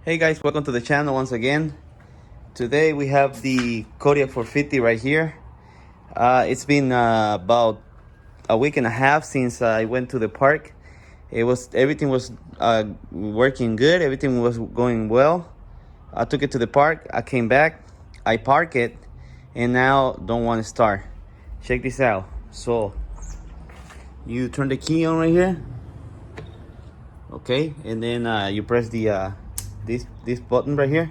Hey guys, welcome to the channel once again. Today we have the Kodiak 450 right here. It's been about a week and a half since I went to the park. Everything was working good. Everything was going well. I took it to the park. I came back. I parked it, and now don't want to start. Check this out. So you turn the key on right here. Okay, and then you press the this button right here,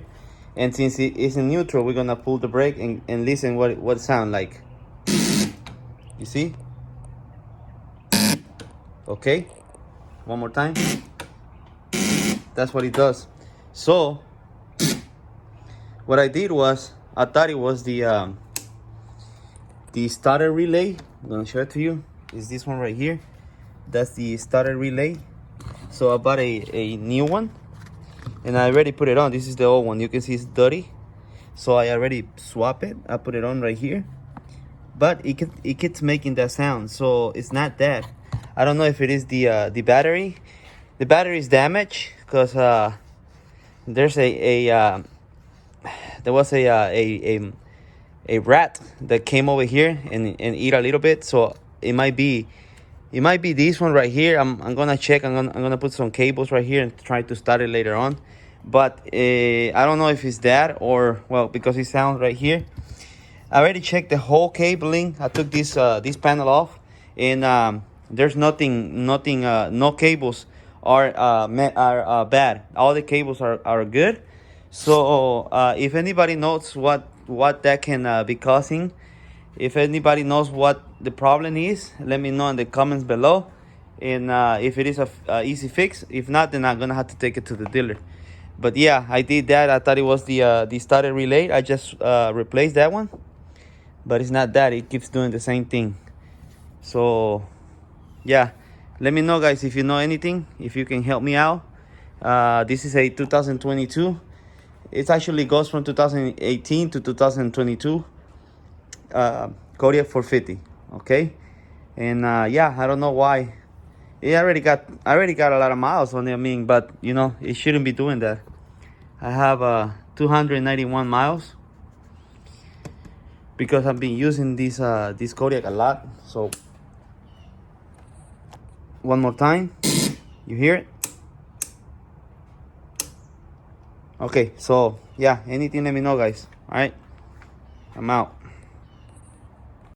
and since it is in neutral, we're gonna pull the brake and listen what it sounds like. You see? Okay, one more time. That's what it does. So what I did was, I thought it was the starter relay. I'm gonna show it to you. Is this one right here? That's the starter relay. So I bought a new one, and I already put it on. This is the old one. You can see it's dirty, so I already swapped it. I put it on right here, but it keeps making that sound. So it's not that. I don't know if it is the battery. The battery is damaged because there's there was a rat that came over here and eat a little bit. So it might be this one right here. I'm gonna check. I'm gonna put some cables right here and try to start it later on. But I don't know if it's that or, well, because it sounds right here. I already checked the whole cabling. I took this panel off, and there's nothing. No cables are bad. All the cables are good. So if anybody knows what that can be causing, if anybody knows what the problem is, let me know in the comments below. And if it is a easy fix, if not, then I'm gonna have to take it to the dealer. But yeah, I did that. I thought it was the starter relay. I just replaced that one, but it's not that. It keeps doing the same thing. So yeah, let me know, guys, if you know anything, if you can help me out. This is a 2022. It actually goes from 2018 to 2022. Kodiak 450. Okay, and yeah, I don't know why. I already got a lot of miles on it. I mean, but you know, it shouldn't be doing that. I have 291 miles because I've been using this Kodiak a lot. So one more time, you hear it? Okay, so yeah, anything, let me know, guys. All right, I'm out.